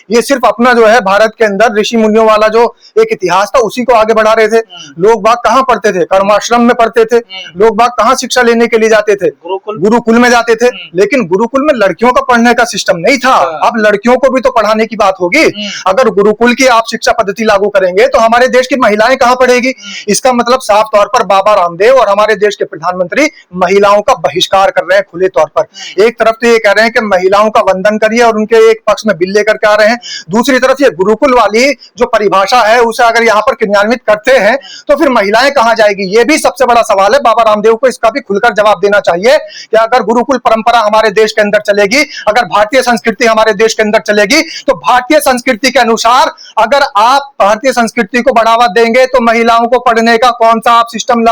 ये सिर्फ अपना जो है भारत के अंदर ऋषि मुनियों वाला जो एक इतिहास था उसी को आगे बढ़ा रहे थे। लोग बाग कहाँ पढ़ते थे? कर्माश्रम में पढ़ते थे। लोग बाग कहाँ शिक्षा लेने के लिए जाते थे? गुरुकुल में जाते थे। लेकिन गुरुकुल में लड़कियों का पढ़ने का सिस्टम नहीं था। अब लड़कियों को भी तो पढ़ाने की बात होगी। अगर गुरुकुल की आप शिक्षा पद्धति लागू करेंगे तो हमारे देश की महिलाएं कहाँ पढ़ेगी? इसका मतलब साफ तौर पर बाबा रामदेव और हमारे देश के प्रधानमंत्री महिलाओं का बहिष्कार कर रहे हैं खुले तौर पर। एक तरफ तो ये कह रहे हैं कि महिलाओं का वंदन करिए और उनके एक पक्ष में बिल लेकर के आ रहे हैं, दूसरी तरफ ये गुरुकुल वाली जो परिभाषा है उसे अगर यहाँ पर क्रियान्वित करते हैं तो फिर महिलाएं कहाँ जाएगी? ये भी सबसे बड़ा सवाल है। बाबा रामदेव को इसका भी खुलकर जवाब देना चाहिए कि अगर गुरुकुल परंपरा हमारे देश के अंदर चलेगी, अगर भारतीय संस्कृति हमारे देश के अंदर चलेगी, तो भारतीय संस्कृति के अनुसार अगर आप भारतीय संस्कृति को बढ़ावा देंगे तो महिलाओं को पढ़ने का कौन सा आप सिस्टम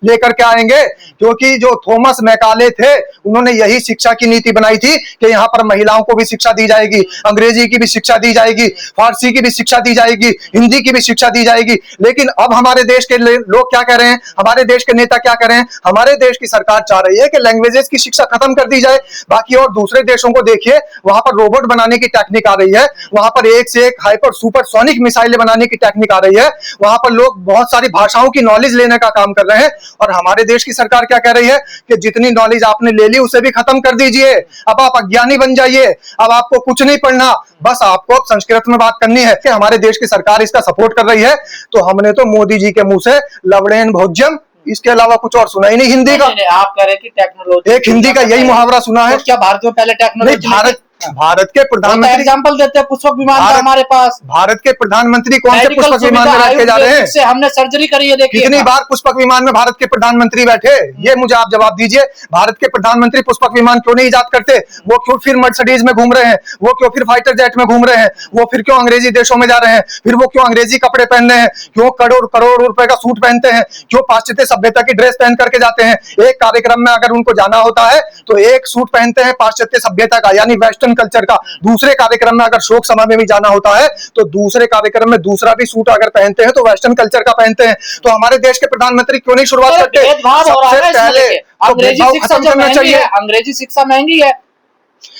लेकर के आएंगे? क्योंकि जो थॉमस मैकाले थे उन्होंने यही शिक्षा की नीति बनाई थी कि यहाँ पर महिलाओं को भी शिक्षा दी जाएगी, अंग्रेजी की भी शिक्षा दी जाएगी, फारसी की भी शिक्षा दी जाएगी, हिंदी की भी शिक्षा दी जाएगी। लेकिन अब हमारे देश के लोग क्या कह रहे हैं, हमारे देश के नेता क्या कह रहे हैं? हमारे देश की सरकार चाह रही है कि लैंग्वेजेस की शिक्षा खत्म कर दी जाए। बाकी और दूसरे देशों को देखिए, वहां पर रोबोट बनाने की टेक्निक आ रही है, वहां पर एक से एक हाइपर सुपरसोनिक मिसाइलें बनाने की टेक्निक आ रही है, वहां पर लोग बहुत सारी भाषाओं की नॉलेज लेने का काम कर रहे हैं। और हमारे देश की सरकार क्या कह रही है कि जितनी नॉलेज आपने ले ली उसे भी खत्म कर दीजिए, अब आप अज्ञानी बन जाइए, अब आपको कुछ नहीं पढ़ना, बस आपको अब संस्कृत में बात करनी है। कि हमारे देश की सरकार इसका सपोर्ट कर रही है तो हमने तो मोदी जी के मुंह से लवणेन भोज्यम इसके अलावा कुछ और सुना ही नहीं हिंदी का। आप कह रहे हैं कि टेक्नोलॉजी, एक हिंदी का यही मुहावरा सुना है। तो क्या भारत में पहले टेक्नोलॉजी? भारत के प्रधानमंत्री एग्जांपल देते हैं, पुष्पक विमान था हमारे पास। भारत के प्रधानमंत्री कौन से पुष्पक विमान में बैठ के जा रहे हैं? से हमने सर्जरी करी है, देखिए कितनी बार पुष्पक विमान में भारत के प्रधानमंत्री बैठे, ये मुझे आप जवाब दीजिए। भारत के प्रधानमंत्री पुष्पक विमान क्यों नहीं ईजाद करते? वो क्यों फिर मर्सिडीज में घूम रहे हैं? वो क्यों फिर फाइटर जेट में घूम रहे हैं? वो फिर क्यों अंग्रेजी देशों में जा रहे हैं? फिर वो क्यों अंग्रेजी कपड़े पहन रहे हैं? क्यों करोड़ करोड़ रुपए का सूट पहनते हैं? क्यों पाश्चात्य सभ्यता की ड्रेस पहन करके जाते हैं? एक कार्यक्रम में अगर उनको जाना होता है तो एक सूट पहनते हैं पाश्चात्य सभ्यता का यानी वेस्टर्न कल्चर का, दूसरे कार्यक्रम में अगर शोक सभा में भी जाना होता है तो दूसरे कार्यक्रम में दूसरा भी सूट अगर पहनते हैं तो वेस्टर्न कल्चर का पहनते हैं। तो हमारे देश के प्रधानमंत्री क्यों नहीं शुरुआत करते? सबसे पहले अंग्रेजी शिक्षा खत्म करना चाहिए। अंग्रेजी शिक्षा महंगी है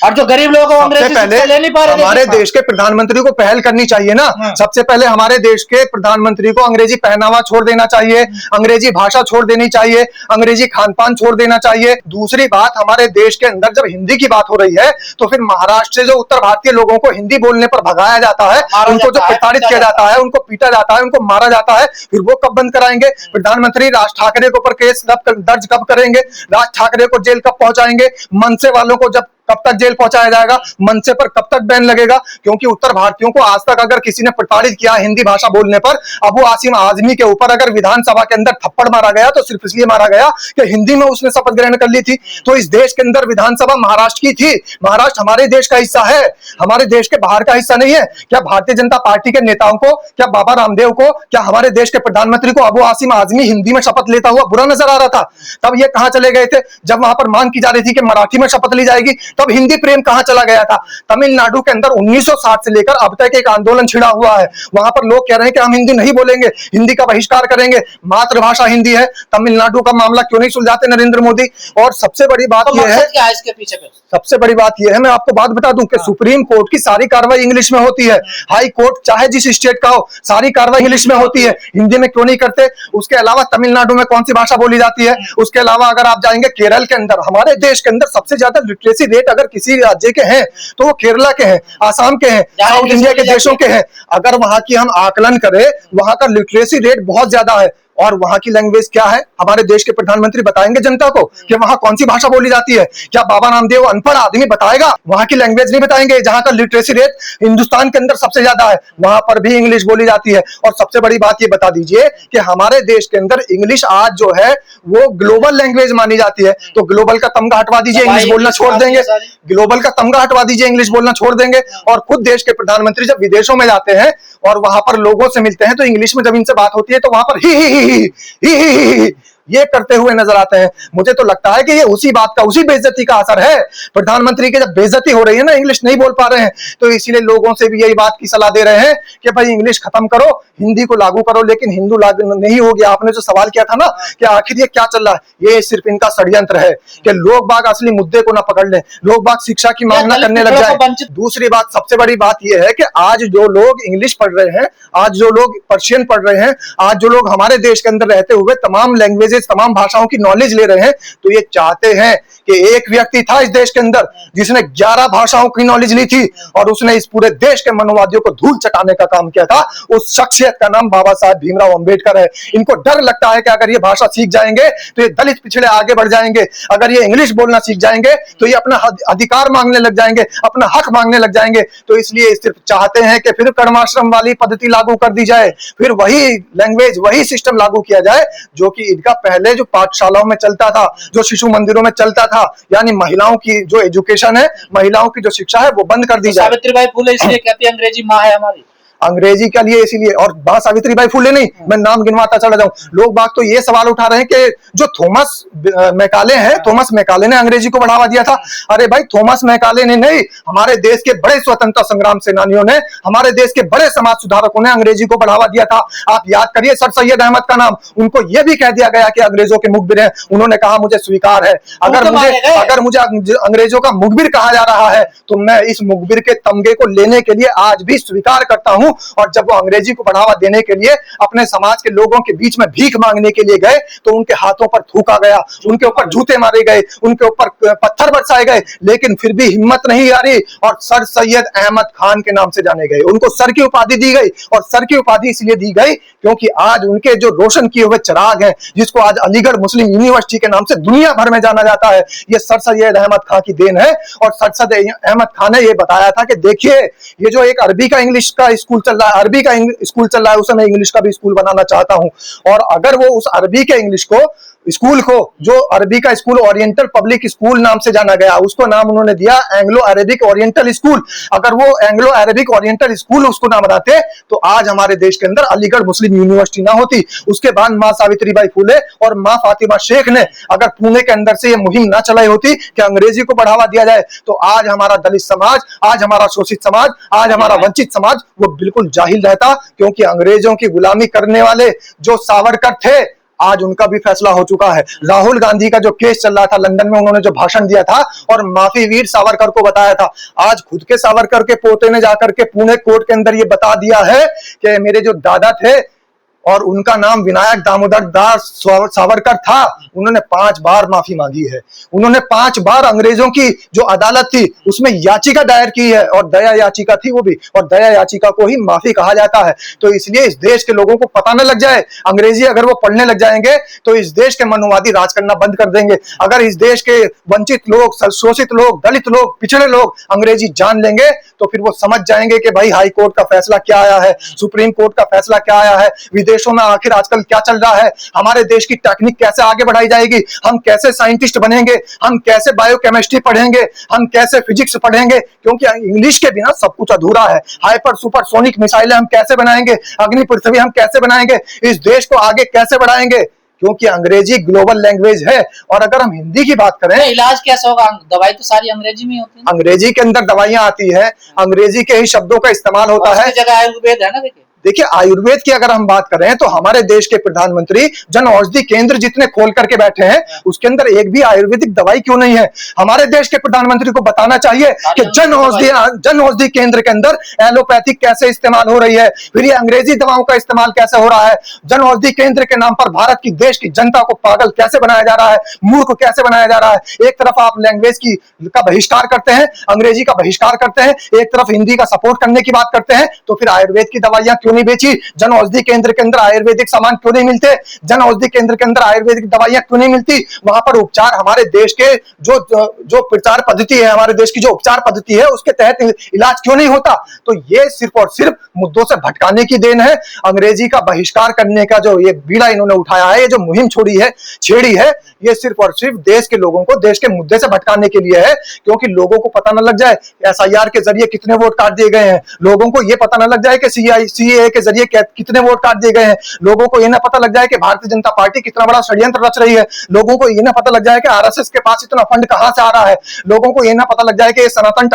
और जो गरीब लोगों को अंग्रेजी शिक्षा ले नहीं पा रहे। हमारे देश के प्रधानमंत्री को पहल करनी चाहिए ना। सबसे पहले हमारे देश के प्रधानमंत्री को अंग्रेजी पहनावा छोड़ देना चाहिए, अंग्रेजी भाषा छोड़ देनी चाहिए, अंग्रेजी खान पान छोड़ देना चाहिए। दूसरी बात, हमारे देश के अंदर जब हिंदी की बात हो रही है तो फिर महाराष्ट्र से जो उत्तर भारतीय लोगों को हिंदी बोलने पर भगाया जाता है, उनको जो प्रताड़ित किया जाता है, उनको पीटा जाता है, उनको मारा जाता है, फिर वो कब बंद कराएंगे? प्रधानमंत्री राज ठाकरे के ऊपर केस दर्ज कब करेंगे? राज ठाकरे को जेल कब पहुंचाएंगे? मनसे वालों को जब कब तक जेल पहुंचाया जाएगा? मनसे पर कब तक बैन लगेगा? क्योंकि उत्तर भारतीयों को आज तक अगर किसी ने प्रताड़ित किया हिंदी भाषा बोलने पर, अबू आसिम आजमी के ऊपर अगर विधानसभा के अंदर थप्पड़ मारा गया तो सिर्फ इसलिए मारा गया कि हिंदी में उसने शपथ ग्रहण कर ली थी। तो इस देश के अंदर विधानसभा महाराष्ट्र की थी। महाराष्ट्र हमारे देश का हिस्सा है, हमारे देश के बाहर का हिस्सा नहीं है। क्या भारतीय जनता पार्टी के नेताओं को, क्या बाबा रामदेव को, क्या हमारे देश के प्रधानमंत्री को अबू आसिम आजमी हिंदी में शपथ लेता हुआ बुरा नजर आ रहा था? तब ये कहां चले गए थे? जब वहां पर मांग की जा रही थी कि मराठी में शपथ ली जाएगी, तब हिंदी प्रेम कहां चला गया था? तमिलनाडु के अंदर 1960 से लेकर अब तक एक आंदोलन छिड़ा हुआ है। वहां पर लोग कह रहे हैं कि हम हिंदी नहीं बोलेंगे, हिंदी का बहिष्कार करेंगे, मातृभाषा हिंदी है। तमिलनाडु का मामला क्यों नहीं सुलझाते नरेंद्र मोदी? और सबसे बड़ी बात यह है, क्या है इसके पीछे? सबसे बड़ी बात यह है, मैं आपको बात बता दूं कि सुप्रीम कोर्ट की सारी कार्रवाई इंग्लिश में होती है। हाई कोर्ट चाहे जिस स्टेट का हो, सारी कार्रवाई इंग्लिश में होती है। हिंदी में क्यों नहीं करते? उसके अलावा तमिलनाडु में कौन सी भाषा बोली जाती है? उसके अलावा अगर आप जाएंगे केरल के अंदर, हमारे देश के अंदर सबसे ज्यादा लिटरेसी रेट अगर किसी राज्य के हैं तो वो केरला के हैं, आसाम के हैं, साउथ इंडिया के देशों के हैं। अगर वहां की हम आकलन करें, वहां का लिटरेसी रेट बहुत ज्यादा है। और वहां की लैंग्वेज क्या है? हमारे देश के प्रधानमंत्री बताएंगे जनता को कि वहां कौन सी भाषा बोली जाती है? क्या बाबा रामदेव अनपढ़ आदमी बताएगा? वहां की लैंग्वेज नहीं बताएंगे। जहां का लिटरेसी रेट हिंदुस्तान के अंदर सबसे ज्यादा है, वहां पर भी इंग्लिश बोली जाती है। और सबसे बड़ी बात ये बता दीजिए कि हमारे देश के अंदर इंग्लिश आज जो है वो ग्लोबल लैंग्वेज मानी जाती है। तो ग्लोबल का तमगा हटवा दीजिए, इंग्लिश बोलना छोड़ देंगे। ग्लोबल का तमगा हटवा दीजिए, इंग्लिश बोलना छोड़ देंगे। और खुद देश के प्रधानमंत्री जब विदेशों में जाते हैं और वहां पर लोगों से मिलते हैं तो इंग्लिश में जब इनसे बात होती है तो वहां पर ही ये करते हुए नजर आते हैं। मुझे तो लगता है कि ये उसी बात का, उसी बेइज्जती का असर है। प्रधानमंत्री की जब बेइज्जती हो रही है ना, इंग्लिश नहीं बोल पा रहे हैं, तो इसीलिए लोगों से भी यही बात की सलाह दे रहे हैं कि भाई इंग्लिश खत्म करो, हिंदी को लागू करो। लेकिन हिंदू लागू नहीं हो गया। आपने जो सवाल किया था ना कि आखिर ये क्या चल रहा है, ये सिर्फ इनका षड्यंत्र है कि लोग बाग असली मुद्दे को ना पकड़ लें, लोग बाग शिक्षा की मांग ना करने लग जाए। दूसरी बात, सबसे बड़ी बात यह है कि आज जो लोग इंग्लिश पढ़ रहे हैं, आज जो लोग पर्शियन पढ़ रहे हैं, आज जो लोग हमारे देश के अंदर रहते हुए तमाम लैंग्वेजेस, तमाम भाषाओं की नॉलेज ले रहे हैं, तो ये चाहते हैं कि एक व्यक्ति था इस देश के अंदर जिसने 11 भाषाओं की नॉलेज ली थी और उसने इस पूरे देश के मनोवादियों को धूल चटाने का काम किया था। उस शख्सियत का नाम बाबा साहब भीमराव अंबेडकर है। इनको डर लगता है कि अगर ये भाषा सीख जाएंगे तो ये दलित पिछड़े आगे बढ़ जाएंगे, अगर ये इंग्लिश बोलना सीख जाएंगे तो ये अपना अधिकार मांगने लग जाएंगे, अपना हक मांगने लग जाएंगे। तो इसलिए सिर्फ चाहते हैं कि फिर कर्माश्रम वाली पद्धति लागू कर दी जाए, फिर वही लैंग्वेज, वही सिस्टम लागू किया जाए जो कि इनका पहले जो पाठशालाओं में चलता था, जो शिशु मंदिरों में चलता था, यानी महिलाओं की जो एजुकेशन है, महिलाओं की जो शिक्षा है, वो बंद कर दी जाए। सावित्रीबाई फुले इसलिए कहती है अंग्रेजी माँ है हमारी, अंग्रेजी के लिए इसीलिए। और मां सावित्रीबाई फुले नहीं, मैं नाम गिनवाता चला जाऊं। लोग बाग तो ये सवाल उठा रहे हैं कि जो थॉमस मैकाले हैं, थॉमस मैकाले ने अंग्रेजी को बढ़ावा दिया था। अरे भाई, थॉमस मैकाले ने नहीं, हमारे देश के बड़े स्वतंत्रता संग्राम सेनानियों ने, हमारे देश के बड़े समाज सुधारकों ने अंग्रेजी को बढ़ावा दिया था। आप याद करिए सर सैयद अहमद का नाम, उनको यह भी कह दिया गया कि अंग्रेजों के मुखबिर हैं। उन्होंने कहा मुझे स्वीकार है, अगर मुझे अंग्रेजों का मुखबिर कहा जा रहा है तो मैं इस मुखबिर के तमगे को लेने के लिए आज भी स्वीकार करता हूं। और जब वो अंग्रेजी को बढ़ावा देने के लिए अपने समाज के लोगों के बीच में भीख मांगने के लिए गए तो उनके हाथों पर थूका गया, उनके ऊपर जूते मारे गए, उनके ऊपर पत्थर बरसाए गए, लेकिन फिर भी हिम्मत नहीं हारी और सर सैयद अहमद खान के नाम से जाने गए। उनको सर की उपाधि दी गई, और सर की उपाधि इसलिए दी गई क्योंकि आज उनके जो रोशन किए हुए चिराग हैं, जिसको आज अलीगढ़ मुस्लिम यूनिवर्सिटी के नाम से दुनिया भर में जाना जाता है, ये सर सैयद अहमद खान की देन है। और सर सैयद अहमद खान ने यह बताया था कि देखिए, ये जो एक अरबी का इंग्लिश का स्कूल चल रहा है, अरबी का स्कूल चल रहा है, उसे मैं इंग्लिश का भी स्कूल बनाना चाहता हूं। और अगर वो उस अरबी के इंग्लिश को स्कूल को, जो अरबी का स्कूल ओरिएंटल पब्लिक स्कूल नाम से जाना गया, उसको नाम उन्होंने दिया एंग्लो अरेबिक ओरिएंटल स्कूल। अगर वो एंग्लो अरेबिक ओरिएंटल स्कूल उसको नाम बनाते तो आज हमारे देश के अंदर अलीगढ़ मुस्लिम यूनिवर्सिटी ना होती। उसके बाद मां सावित्रीबाई फुले और मां फातिमा शेख ने अगर पुणे के अंदर से ये मुहिम ना चलाई होती कि अंग्रेजी को बढ़ावा दिया जाए, तो आज हमारा दलित समाज, आज हमारा शोषित समाज, आज हमारा वंचित समाज वो बिल्कुल जाहिल रहता। क्योंकि अंग्रेजों की गुलामी करने वाले जो सावरकर थे, आज उनका भी फैसला हो चुका है। राहुल गांधी का जो केस चल रहा था लंदन में, उन्होंने जो भाषण दिया था और माफी वीर सावरकर को बताया था, आज खुद के सावरकर के पोते ने जाकर के पुणे कोर्ट के अंदर ये बता दिया है कि मेरे जो दादा थे और उनका नाम विनायक दामोदर दास सावरकर था, उन्होंने 5 बार माफी मांगी है। उन्होंने 5 बार अंग्रेजों की जो अदालत थी उसमें याचिका दायर की है, और दया याचिका थी वो भी, और दया याचिका को ही माफी कहा जाता है। तो इसलिए इस देश के लोगों को पता न लग जाए, अंग्रेजी अगर वो पढ़ने लग जाएंगे तो इस देश के मनोवादी राज करना बंद कर देंगे। अगर इस देश के वंचित लोग, शोषित लोग, दलित लोग, पिछड़े लोग अंग्रेजी जान लेंगे तो फिर वो समझ जाएंगे कि भाई हाई कोर्ट का फैसला क्या आया है, सुप्रीम कोर्ट का फैसला क्या आया है, देशों में आखिर आजकल क्या चल रहा है, हमारे देश की टेक्निक कैसे आगे बढ़ाई जाएगी, हम कैसे साइंटिस्ट बनेंगे, हम कैसे बायोकेमिस्ट्री पढ़ेंगे, हम कैसे फिजिक्स पढ़ेंगे। क्योंकि इंग्लिश के बिना सब कुछ अधूरा है। हाइपर सुपरसोनिक मिसाइलें हम कैसे बनाएंगे, अग्नि पृथ्वी हम कैसे बनाएंगे, इस देश को आगे कैसे बढ़ाएंगे, क्योंकि अंग्रेजी ग्लोबल लैंग्वेज है। और अगर हम हिंदी की बात करें, इलाज कैसे होगा, दवाई तो सारी अंग्रेजी में होती है, अंग्रेजी के अंदर दवाइयां आती है, अंग्रेजी के ही शब्दों का इस्तेमाल होता है। जगह आयुर्वेद है ना। देखिए, आयुर्वेद की अगर हम बात करें तो हमारे देश के प्रधानमंत्री जन औषधि केंद्र जितने खोल करके बैठे हैं, उसके अंदर एक भी आयुर्वेदिक दवाई क्यों नहीं है। हमारे देश के प्रधानमंत्री को बताना चाहिए कि जन औषधि केंद्र के अंदर एलोपैथिक कैसे इस्तेमाल हो रही है, फिर ये अंग्रेजी दवाओं का इस्तेमाल कैसे हो रहा है। जन औषधि केंद्र के नाम पर भारत की, देश की जनता को पागल कैसे बनाया जा रहा है, मूर्ख कैसे बनाया जा रहा है। एक तरफ आप लैंग्वेज का बहिष्कार करते हैं, अंग्रेजी का बहिष्कार करते हैं, एक तरफ हिंदी का सपोर्ट करने की बात करते हैं, तो फिर आयुर्वेद की दवाइयां क्यों नहीं बेची, जन औषधि केंद्र के अंदर आयुर्वेदिक सामान क्यों नहीं मिलते, जन औषधि केंद्र के अंदर आयुर्वेदिक दवाइयां क्यों नहीं मिलती, वहां पर उपचार, हमारे देश के जो प्रचार पद्धति है, हमारे देश की जो उपचार पद्धति है, उसके तहत इलाज क्यों नहीं होता। तो ये सिर्फ और सिर्फ मुद्दों से भटकाने की देन है। अंग्रेजी का बहिष्कार करने का जो ये बीड़ा इन्होंने उठाया है, ये जो मुहिम छेड़ी है, ये सिर्फ और सिर्फ देश के लोगों को देश के मुद्दे से भटकाने के लिए है। क्योंकि लोगों को पता न लग जाए SIR के जरिए कितने वोट काट दिए गए हैं, लोगों को यह पता न लग जाए कि CAA सीएए के जरिए कितने वोट काट दिए गए हैं, लोगों को ये ना पता लग जाए कि भारतीय जनता पार्टी कितना बड़ा षड्यंत्र रच रही है, लोगों को ये ना पता लग जाए कि आरएसएस के पास इतना फंड कहां से आ रहा है, लोगों को ये ना पता लग जाए कि सनातन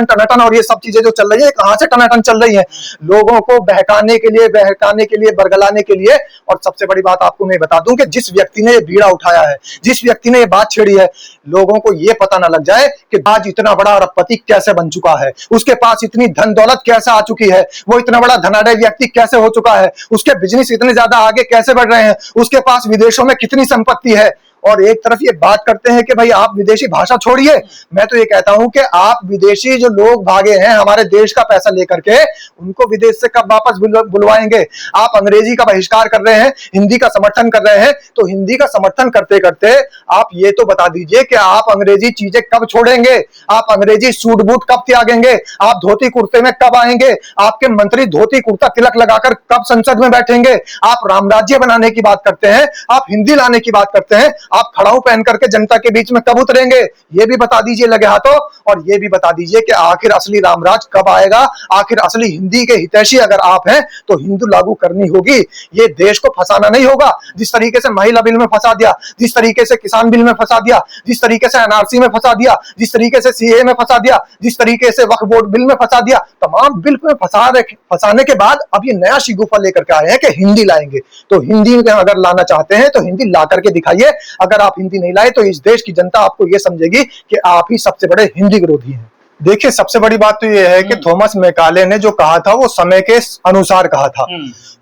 टनाटन और ये सब चीजें जो चल रही है कहां से टनाटन चल रही है, लोगों को बहकाने के लिए बरगलाने के लिए। और सबसे बड़ी बात आपको मैं बता दूं कि जिस व्यक्ति ने ये बीड़ा उठाया है, जिस व्यक्ति ने ये बात छेड़ी है, लोगों को ये पता ना लग जाए कि आज इतना बड़ा अरबपति कैसे बन चुका है, उसके पास इतनी धन दौलत कैसे आ चुकी है, वो इतना बड़ा धनाढ्य व्यक्ति कैसे हो चुका है, उसके बिजनेस इतने ज्यादा आगे कैसे बढ़ रहे हैं, उसके पास विदेशों में कितनी संपत्ति है। और एक तरफ ये बात करते हैं कि भाई आप विदेशी भाषा छोड़िए, मैं तो ये कहता हूं कि आप विदेशी जो लोग भागे हैं हमारे देश का पैसा लेकर के, उनको विदेश से कब वापस बुलवाएंगे। आप अंग्रेजी का बहिष्कार कर रहे हैं, हिंदी का समर्थन कर रहे हैं, तो हिंदी का समर्थन करते करते आप ये तो बता दीजिए कि आप अंग्रेजी चीजें कब छोड़ेंगे, आप अंग्रेजी सूट बूट कब त्यागेंगे, आप धोती कुर्ते में कब आएंगे, आपके मंत्री धोती कुर्ता तिलक लगाकर कब संसद में बैठेंगे। आप रामराज्य बनाने की बात करते हैं, आप हिंदी लाने की बात करते हैं, आप खड़ाऊ पहन करके जनता के बीच में कब उतरेंगे, ये भी बता दीजिए लगे हाथों। और ये भी बता दीजिए कि आखिर असली रामराज कब आएगा, आखिर असली हिंदी के हितैषी अगर आप हैं तो हिंदू लागू करनी होगी, ये देश को फंसाना नहीं होगा। जिस तरीके से महिला बिल में फंसा दिया, जिस तरीके से किसान बिल में फंसा दिया, जिस तरीके से एनआरसी में फंसा दिया, जिस तरीके से सीए में फंसा दिया, जिस तरीके से वक्फ बोर्ड बिल में फंसा दिया, तमाम बिल में फंसाने के बाद अब ये नया शिगुफा लेकर के आए हैं कि हिंदी लाएंगे। तो हिंदी अगर लाना चाहते हैं तो हिंदी ला करके दिखाइए। अगर आप हिंदी नहीं लाए तो इस देश की जनता आपको यह समझेगी कि आप ही सबसे बड़े हिंदी विरोधी हैं। देखिए सबसे बड़ी बात तो यह है कि थॉमस मैकाले ने जो कहा था वो समय के अनुसार कहा था।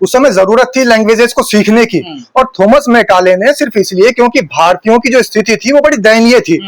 उस समय जरूरत थी लैंग्वेजेस को सीखने की, और थॉमस मैकाले ने सिर्फ इसलिए क्योंकि भारतीयों की जो स्थिति थी वो बड़ी दयनीय थी,